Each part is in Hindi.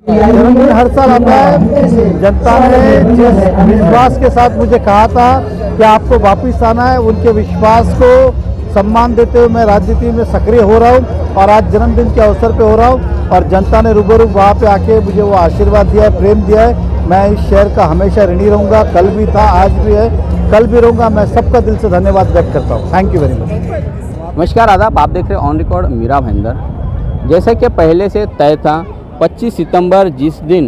जन्मदिन हर साल आता है। जनता ने जिस विश्वास के साथ मुझे कहा था कि आपको वापस आना है, उनके विश्वास को सम्मान देते हुए मैं राजनीति में सक्रिय हो रहा हूँ और आज जन्मदिन के अवसर पे हो रहा हूँ और जनता ने रूबरू वहाँ पे आके मुझे वो आशीर्वाद दिया है, प्रेम दिया है। मैं इस शहर का हमेशा ऋणी रहूँगा, कल भी था, आज भी है, कल भी रहूँगा। मैं सबका दिल से धन्यवाद व्यक्त करता हूँ। Thank you very much. नमस्कार, आदाब। आप देख रहे हैं ऑन रिकॉर्ड मीरा भाईंदर। जैसे कि पहले से तय था, 25 सितंबर जिस दिन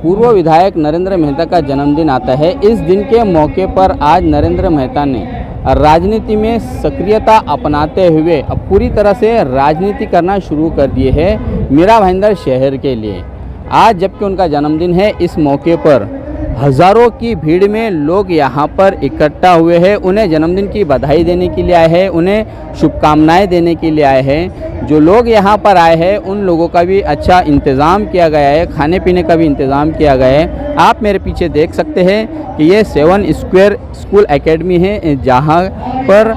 पूर्व विधायक नरेंद्र मेहता का जन्मदिन आता है, इस दिन के मौके पर आज नरेंद्र मेहता ने राजनीति में सक्रियता अपनाते हुए अब पूरी तरह से राजनीति करना शुरू कर दिए है मीरा भाईंदर शहर के लिए। आज जबकि उनका जन्मदिन है, इस मौके पर हज़ारों की भीड़ में लोग यहाँ पर इकट्ठा हुए हैं। उन्हें जन्मदिन की बधाई देने के लिए आए हैं, उन्हें शुभकामनाएं देने के लिए आए हैं। जो लोग यहाँ पर आए हैं उन लोगों का भी अच्छा इंतज़ाम किया गया है, खाने पीने का भी इंतज़ाम किया गया है। आप मेरे पीछे देख सकते हैं कि ये 7 स्क्वायर स्कूल एकेडमी है, जहाँ पर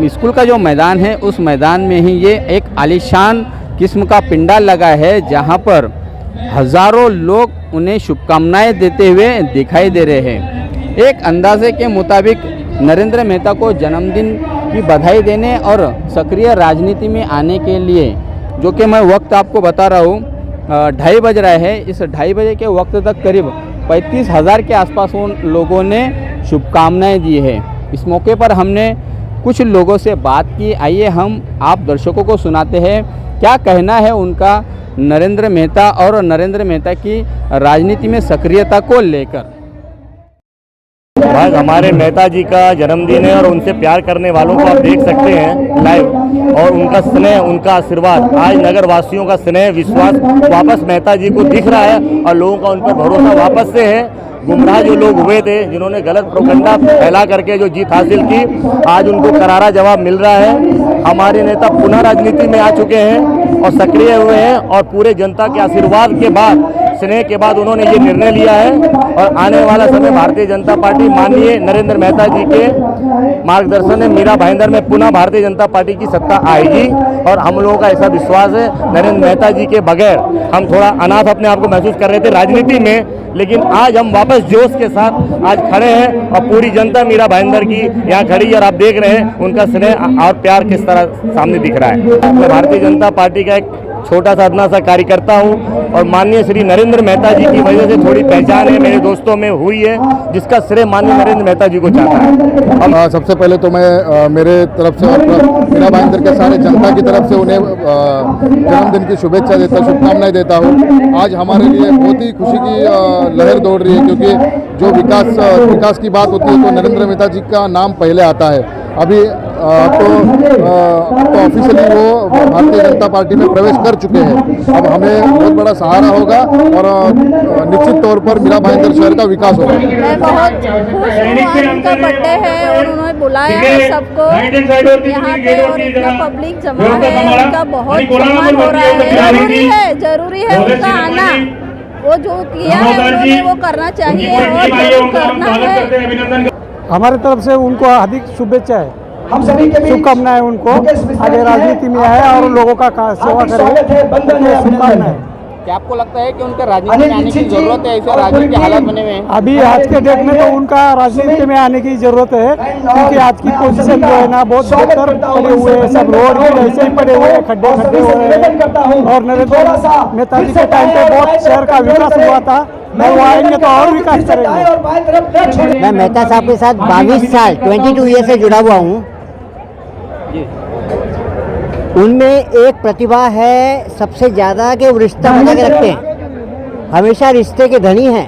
स्कूल का जो मैदान है उस मैदान में ही ये एक आलीशान किस्म का पिंडाल लगा है, जहाँ पर हज़ारों लोग उन्हें शुभकामनाएं देते हुए दिखाई दे रहे हैं। एक अंदाजे के मुताबिक नरेंद्र मेहता को जन्मदिन की बधाई देने और सक्रिय राजनीति में आने के लिए, जो कि मैं वक्त आपको बता रहा हूँ, 2:30 बज रहा है, इस 2:30 बजे के वक्त तक करीब 35,000 के आसपास उन लोगों ने शुभकामनाएं दी है। इस मौके पर हमने कुछ लोगों से बात की। आइए हम आप दर्शकों को सुनाते हैं क्या कहना है उनका नरेंद्र मेहता और नरेंद्र मेहता की राजनीति में सक्रियता को लेकर। आज हमारे मेहता जी का जन्मदिन है और उनसे प्यार करने वालों को आप देख सकते हैं लाइव, और उनका स्नेह, उनका आशीर्वाद, आज नगर वासियों का स्नेह, विश्वास वापस मेहता जी को दिख रहा है और लोगों का उन पर भरोसा वापस से है। गुमराह जो लोग हुए थे, जिन्होंने गलत प्रोपेगेंडा फैला करके जो जीत हासिल की, आज उनको करारा जवाब मिल रहा है। हमारे नेता पुनः राजनीति में आ चुके हैं और सक्रिय हुए हैं और पूरे जनता के आशीर्वाद के बाद, स्नेह के बाद उन्होंने ये निर्णय लिया है और आने वाला समय भारतीय जनता पार्टी माननीय नरेंद्र मेहता जी के मार्गदर्शन में मीरा भाईंदर में पुनः भारतीय जनता पार्टी की सत्ता आएगी। और हम लोगों का ऐसा विश्वास है, नरेंद्र मेहता जी के बगैर हम थोड़ा अनाथ अपने आप को महसूस कर रहे थे राजनीति में, लेकिन आज हम वापस जोश के साथ आज खड़े हैं और पूरी जनता मीरा भाईंदर की यहाँ खड़ी है और आप देख रहे हैं उनका स्नेह और प्यार किस तरह सामने दिख रहा है। मैं भारतीय जनता पार्टी का एक छोटा सा अदना सा कार्यकर्ता हूँ और माननीय श्री नरेंद्र मेहता जी की वजह से थोड़ी पहचान है मेरे दोस्तों में हुई है, जिसका श्रेय माननीय नरेंद्र मेहता जी को जाता है। सबसे पहले तो मैं मेरे तरफ से और मीरा भाईंदर के सारे जनता की तरफ से उन्हें जन्मदिन की शुभेच्छा देता, शुभकामनाएं देता हूँ। आज हमारे लिए बहुत ही खुशी की लहर दौड़ रही है, क्योंकि जो विकास की बात होती है तो नरेंद्र मेहता जी का नाम पहले आता है। अभी तो ऑफिशियली वो भारतीय जनता पार्टी में प्रवेश कर चुके हैं। अब हमें बहुत बड़ा सहारा होगा और निश्चित तौर पर मीरा भाईंदर शहर का विकास होगा। मैं बहुत खुश हूँ, उनका बर्थडे है और उन्होंने बुलाया है सबको यहाँ पे और इतना पब्लिक जमा है, उनका बहुत सम्मान हो रहा है। जरूरी है उनका आना, वो जो किया है उन्होंने वो करना चाहिए और जरूर करना है। हमारे तरफ से उनको हार्दिक शुभेच्छा है, शुभकामनाएं उनको, आगे राजनीति में आए और लोगों का सेवा करें, शुभकामनाएं। क्या आपको लगता है कि उनका राजनीति में आने की जरूरत है? ऐसे राजनीति के हालात बने हुए हैं अभी आज के डेट में, तो उनका राजनीति में आने की जरूरत है, क्योंकि आज की पोजीशन जो है ना बहुत बेहतर पड़े हुए हैं, सब रोड भी वैसे ही पड़े हुए हैं, खड्डे हो रहे हैं। और नरेंद्र मेहता जी के टाइम पे बहुत शहर का विकास हुआ था, वो आएंगे तो और विकास करेंगे। मैं मेहता साहब के साथ 22 साल 22 ईयर से जुड़ा हुआ हूँ। उनमें एक प्रतिभा है सबसे ज़्यादा कि वो रिश्ता बना के रखते हैं, हमेशा रिश्ते के धनी हैं,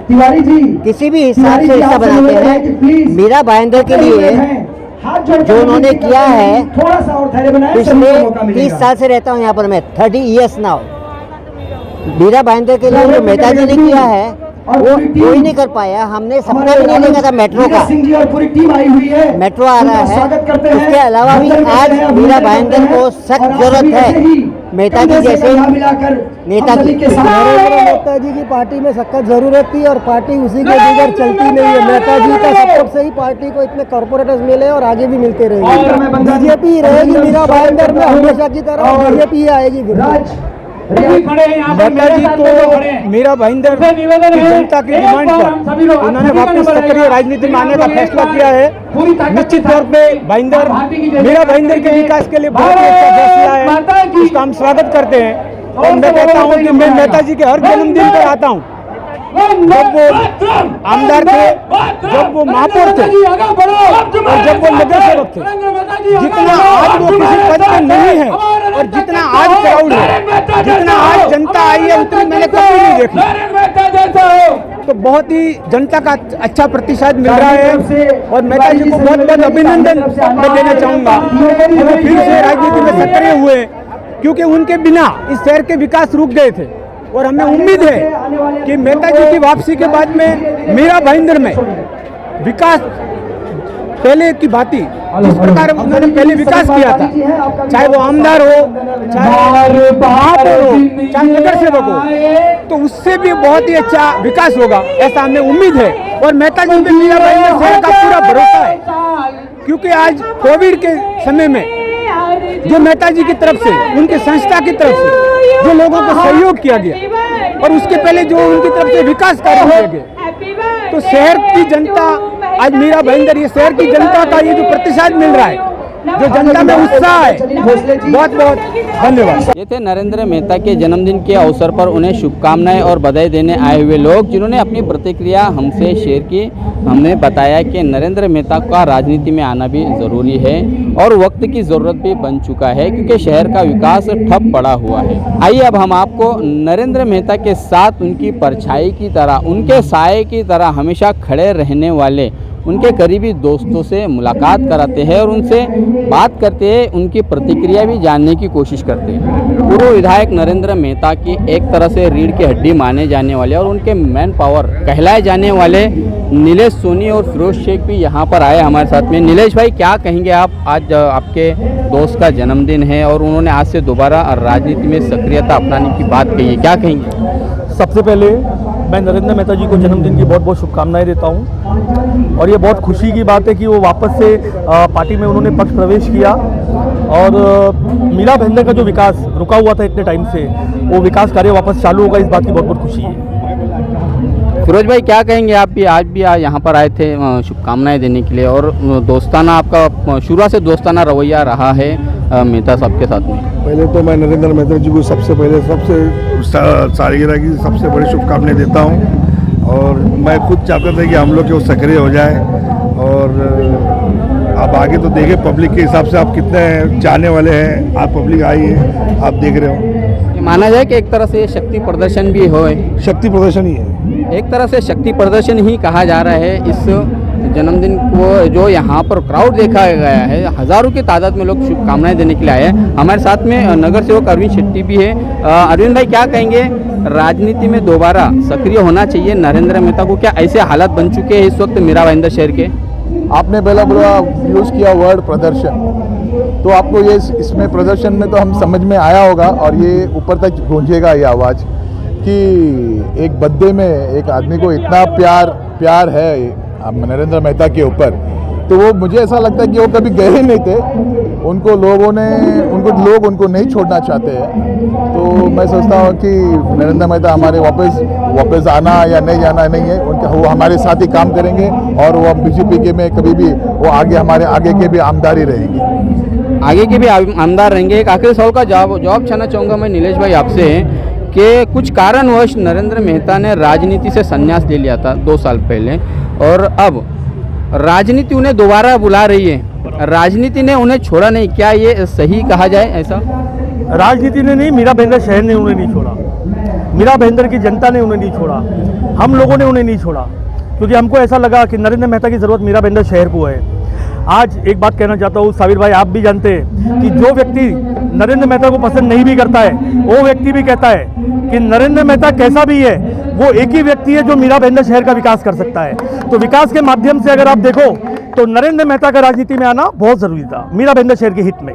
किसी भी हिसाब से रिश्ता बनाते हैं। मीरा भाईंदर के लिए जो उन्होंने किया है, पिछले 30 साल से रहता हूँ यहाँ पर मैं, 30 ईयर्स नाउ। मीरा भाईंदर के लिए जो मेहता जी ने किया है वो कोई नहीं कर पाया। हमने सपना भी नहीं देखा था मेट्रो का, मेट्रो आ रहा है। इसके अलावा भी आज मीरा भाईंदर को सख्त जरूरत है मेहता जी जैसे नेता की। मेहता जी की पार्टी में सख्त जरूरत थी और पार्टी उसी के बगैर चलती नहीं है। मेहता जी का सपोर्ट से ही पार्टी को इतने कॉर्पोरेटर्स मिले और आगे भी मिलते रहेंगे। बीजेपी रहेगी मीरा भाईंदर में हमेशा की तरह, बीजेपी आएगी। मेहता जी तो मीरा भाईंदर की जनता की डिमांड पर उन्होंने वापस सक्रिय राजनीति में आने का फैसला किया है। निश्चित तौर पे भाईंदर मीरा भाईंदर के विकास के लिए बहुत ही अच्छा फैसला है, उसका हम स्वागत करते हैं। और मैं कहता हूँ कि मैं मेहता जी के हर जन्मदिन पर आता हूँ। जब वो आमदार थे, जब वो महापौर थे और जब वो नगर सेवक थे, जितना आज वो किसी पद पे नहीं है और जितना आज क्राउड है, जितना आज जनता आई है, उतनी मैंने कभी नहीं देखी। तो बहुत ही जनता का अच्छा प्रतिसाद मिल रहा है और मेहता जी को बहुत बहुत अभिनंदन मैं देना चाहूँगा। वो फिर से राजनीति में सक्रिय हुए, क्योंकि उनके बिना इस शहर के विकास रुक गए थे। और हमें उम्मीद है कि मेहता जी की वापसी के बाद में मीरा भाईंदर में विकास पहले की भांति जिस प्रकार उन्होंने पहले विकास किया था, चाहे वो आमदार हो, चाहे महापौर हो, चाहे नगर सेवक हो, तो उससे भी बहुत ही अच्छा विकास होगा, ऐसा हमें उम्मीद है। और मेहता जी पे मीरा भाईंदर शहर का पूरा भरोसा है, क्योंकि आज कोविड के समय में जो मेहता जी की तरफ से, उनके संस्था की तरफ से जो लोगों को सहयोग किया गया और उसके पहले जो उनकी तरफ से विकास कार्य किए गए, तो शहर की जनता आज मीरा भाईंदर, ये शहर की जनता का ये जो प्रतिसाद मिल रहा है, जो जनता में उत्साह है, बहुत बहुत धन्यवाद। ये थे नरेंद्र मेहता के जन्मदिन के अवसर पर उन्हें शुभकामनाएं और बधाई देने आए हुए लोग, जिन्होंने अपनी प्रतिक्रिया हमसे शेयर की। हमने बताया कि नरेंद्र मेहता का राजनीति में आना भी ज़रूरी है और वक्त की ज़रूरत भी बन चुका है, क्योंकि शहर का विकास ठप पड़ा हुआ है। आइए अब हम आपको नरेंद्र मेहता के साथ उनकी परछाई की तरह, उनके साए की तरह हमेशा खड़े रहने वाले उनके करीबी दोस्तों से मुलाकात कराते हैं और उनसे बात करते हैं, उनकी प्रतिक्रिया भी जानने की कोशिश करते हैं। पूर्व विधायक नरेंद्र मेहता की एक तरह से रीढ़ की हड्डी माने जाने वाले और उनके मैन पावर कहलाए जाने वाले नीलेश सोनी और फिरोज शेख भी यहाँ पर आए हमारे साथ में। नीलेश भाई, क्या कहेंगे आप? आज आपके दोस्त का जन्मदिन है और उन्होंने आज से दोबारा राजनीति में सक्रियता अपनाने की बात कही है, क्या कहेंगे? सबसे पहले मैं नरेंद्र मेहता जी को जन्मदिन की बहुत बहुत शुभकामनाएं देता हूं और ये बहुत खुशी की बात है कि वो वापस से पार्टी में उन्होंने पक्ष प्रवेश किया और मीरा भाईंदर का जो विकास रुका हुआ था इतने टाइम से, वो विकास कार्य वापस चालू होगा, इस बात की बहुत बहुत खुशी है। फिरोज भाई, क्या कहेंगे? आप भी आज भी यहाँ पर आए थे शुभकामनाएं देने के लिए और दोस्ताना, आपका शुरू से दोस्ताना रवैया रहा है मेहता साहब के साथ में। पहले तो मैं नरेंद्र मेहता जी को सबसे सालगिरह की सबसे बड़ी शुभकामनाएं देता हूं और मैं खुद चाहता था कि हम लोग वो सक्रिय हो जाए और आप आगे तो देखें पब्लिक के हिसाब से आप कितने चाहने वाले हैं, आप पब्लिक आई है, आप देख रहे हो। माना जाए कि एक तरह से शक्ति प्रदर्शन भी हो, शक्ति प्रदर्शन ही है, एक तरह से शक्ति प्रदर्शन ही कहा जा रहा है इस जन्मदिन को। जो यहाँ पर क्राउड देखा गया है, हजारों की तादाद में लोग शुभकामनाएं देने के लिए आए हैं। हमारे साथ में नगर सेवक अरविंद शेट्टी भी है। अरविंद भाई, क्या कहेंगे? राजनीति में दोबारा सक्रिय होना चाहिए नरेंद्र मेहता को, क्या ऐसे हालात बन चुके हैं इस वक्त मीरा भाईंदर शहर के? आपने पहला बोला यूज़ किया वर्ड प्रदर्शन, तो आपको ये इसमें प्रदर्शन में तो हम समझ में आया होगा और ये ऊपर तक पहुँचेगा ये आवाज़ कि एक बर्थडे में एक आदमी को इतना प्यार है नरेंद्र मेहता के ऊपर, तो वो मुझे ऐसा लगता है कि वो कभी गए नहीं थे, लोग उनको नहीं छोड़ना चाहते हैं। तो मैं सोचता हूँ कि नरेंद्र मेहता हमारे वापस आना या नहीं जाना नहीं है उनका, वो हमारे साथ ही काम करेंगे और वो बीजेपी के में कभी भी वो हमारे आगे के भी आमदारी रहेंगी, आगे के भी आमदार रहेंगे। एक आखिरी सवाल का जवाब चाहना चाहूँगा मैं नीलेश भाई आपसे कि कुछ कारणवश नरेंद्र मेहता ने राजनीति से संन्यास ले लिया था 2 साल पहले और अब राजनीति उन्हें दोबारा बुला रही है, राजनीति ने उन्हें छोड़ा नहीं, क्या ये सही कहा जाए? ऐसा राजनीति ने नहीं, मीरा भाईंदर शहर ने उन्हें नहीं छोड़ा, मीरा भाईंदर की जनता ने उन्हें नहीं छोड़ा, हम लोगों ने उन्हें नहीं छोड़ा, क्योंकि हमको ऐसा लगा कि नरेंद्र मेहता की ज़रूरत मीरा भाईंदर शहर को है। आज एक बात कहना चाहता हूँ साबिर भाई, आप भी जानते हैं कि जो व्यक्ति नरेंद्र मेहता को पसंद नहीं भी करता है, वो व्यक्ति भी कहता है कि नरेंद्र मेहता कैसा भी है, वो एक ही व्यक्ति है जो मीरा भाईंदर शहर का विकास कर सकता है। तो विकास के माध्यम से अगर आप देखो तो नरेंद्र मेहता का राजनीति में आना बहुत ज़रूरी था, मीरा भाईंदर शहर के हित में।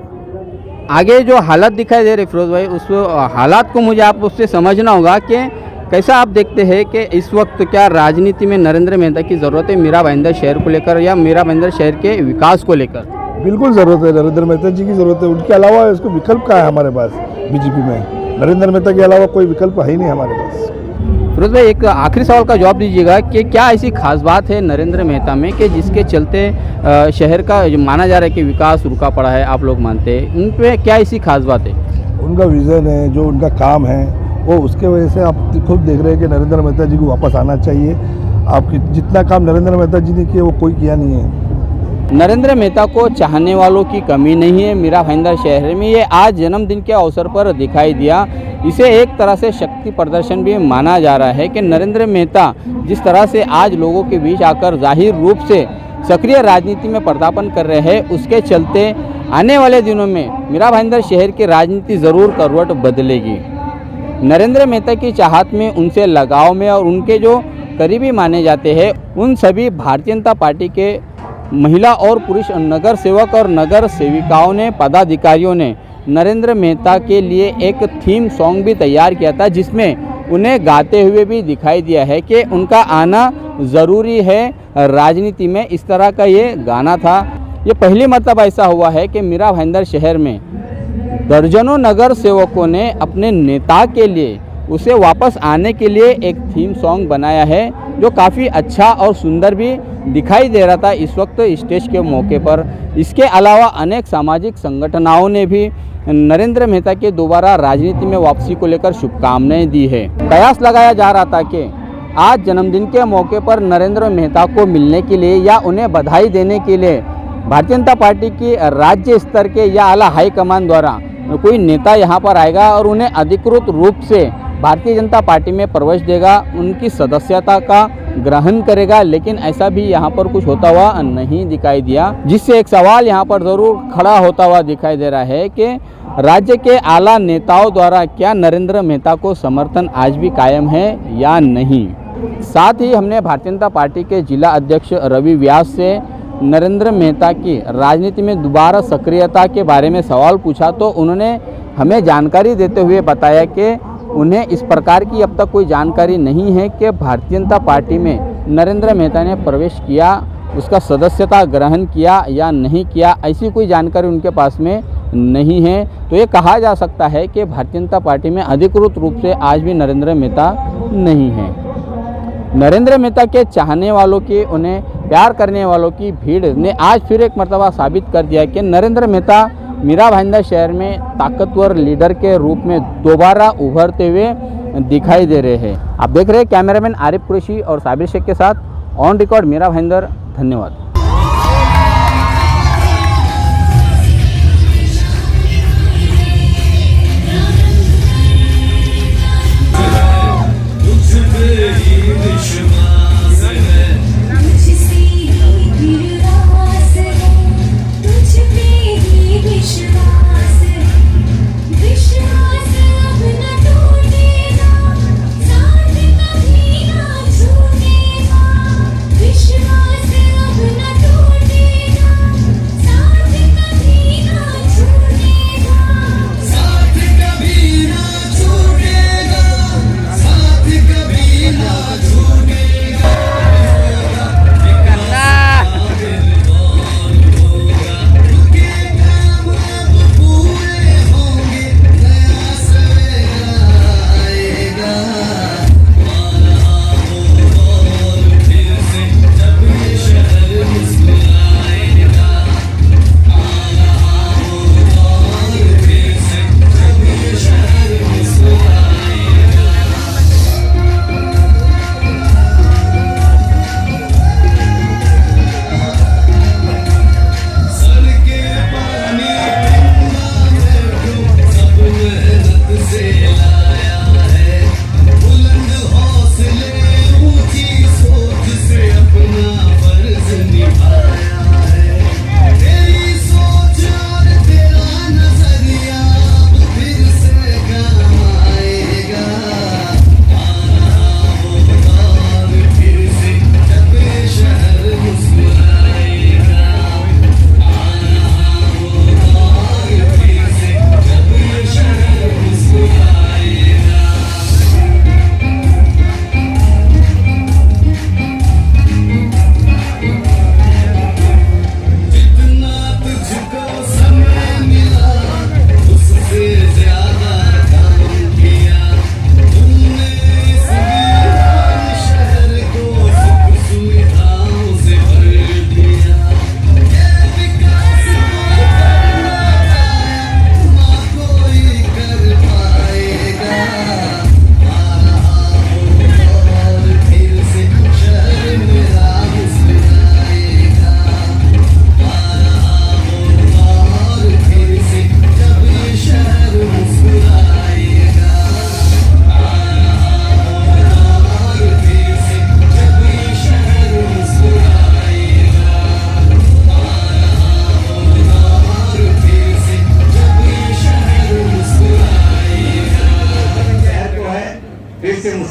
आगे जो हालात दिखाई दे रहे फिरोज भाई, उस हालात को मुझे आप उससे समझना होगा कि कैसा आप देखते हैं कि इस वक्त क्या राजनीति में नरेंद्र मेहता की ज़रूरत है मीरा भाईंदर शहर को लेकर या मीरा भाईंदर शहर के विकास को लेकर? बिल्कुल ज़रूरत है, नरेंद्र मेहता जी की ज़रूरत है, उनके अलावा इसको विकल्प का है हमारे पास बीजेपी में। नरेंद्र मेहता के अलावा कोई विकल्प है ही नहीं हमारे पास। फिरोज भाई, एक आखिरी सवाल का जवाब दीजिएगा कि क्या ऐसी खास बात है नरेंद्र मेहता में कि जिसके चलते शहर का जो माना जा रहा है कि विकास रुका पड़ा है, आप लोग मानते हैं, उन पे क्या ऐसी खास बात है? उनका विज़न है, जो उनका काम है, वो उसके वजह से आप खुद देख रहे हैं कि नरेंद्र मेहता जी को वापस आना चाहिए। आपकी जितना काम नरेंद्र मेहता जी ने किया वो कोई किया नहीं है। नरेंद्र मेहता को चाहने वालों की कमी नहीं है मीरा भाईंदर शहर में। ये आज जन्मदिन के अवसर पर दिखाई दिया। इसे एक तरह से शक्ति प्रदर्शन भी माना जा रहा है कि नरेंद्र मेहता जिस तरह से आज लोगों के बीच आकर जाहिर रूप से सक्रिय राजनीति में पदार्पण कर रहे हैं, उसके चलते आने वाले दिनों में मीरा भाईंदर शहर की राजनीति ज़रूर करवट बदलेगी। नरेंद्र मेहता की चाहत में, उनसे लगाव में और उनके जो करीबी माने जाते हैं, उन सभी भारतीय जनता पार्टी के महिला और पुरुष नगर सेवक और नगर सेविकाओं ने, पदाधिकारियों ने नरेंद्र मेहता के लिए एक थीम सॉन्ग भी तैयार किया था, जिसमें उन्हें गाते हुए भी दिखाई दिया है कि उनका आना ज़रूरी है राजनीति में। इस तरह का ये गाना था। ये पहली मर्तबा ऐसा हुआ है कि मीरा भाईंदर शहर में दर्जनों नगर सेवकों ने अपने नेता के लिए, उसे वापस आने के लिए एक थीम सॉन्ग बनाया है, जो काफ़ी अच्छा और सुंदर भी दिखाई दे रहा था इस वक्त स्टेज के मौके पर। इसके अलावा अनेक सामाजिक संगठनों ने भी नरेंद्र मेहता के दोबारा राजनीति में वापसी को लेकर शुभकामनाएं दी है। कयास लगाया जा रहा था कि आज जन्मदिन के मौके पर नरेंद्र मेहता को मिलने के लिए या उन्हें बधाई देने के लिए भारतीय जनता पार्टी की राज्य स्तर के या आला हाईकमान द्वारा कोई नेता यहाँ पर आएगा और उन्हें अधिकृत रूप से भारतीय जनता पार्टी में प्रवेश देगा, उनकी सदस्यता का ग्रहण करेगा। लेकिन ऐसा भी यहाँ पर कुछ होता हुआ नहीं दिखाई दिया, जिससे एक सवाल यहाँ पर ज़रूर खड़ा होता हुआ दिखाई दे रहा है कि राज्य के आला नेताओं द्वारा क्या नरेंद्र मेहता को समर्थन आज भी कायम है या नहीं। साथ ही हमने भारतीय जनता पार्टी के जिला अध्यक्ष रवि व्यास से नरेंद्र मेहता की राजनीति में दोबारा सक्रियता के बारे में सवाल पूछा, तो उन्होंने हमें जानकारी देते हुए बताया कि उन्हें इस प्रकार की अब तक कोई जानकारी नहीं है कि भारतीय जनता पार्टी में नरेंद्र मेहता ने प्रवेश किया, उसका सदस्यता ग्रहण किया या नहीं किया, ऐसी कोई जानकारी उनके पास में नहीं है। तो ये कहा जा सकता है कि भारतीय जनता पार्टी में अधिकृत रूप से आज भी नरेंद्र मेहता नहीं है। नरेंद्र मेहता के चाहने वालों की, उन्हें प्यार करने वालों की भीड़ ने आज फिर एक मर्तबा साबित कर दिया कि नरेंद्र मेहता मीरा भाईंदर शहर में ताकतवर लीडर के रूप में दोबारा उभरते हुए दिखाई दे रहे हैं। आप देख रहे हैं कैमरामैन आरिफ कुरैशी और साबिर शेख के साथ ऑन रिकॉर्ड मीरा भाईंदर। धन्यवाद। विश्वास अब न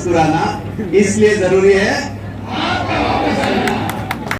मुस्कुराना, इसलिए जरूरी है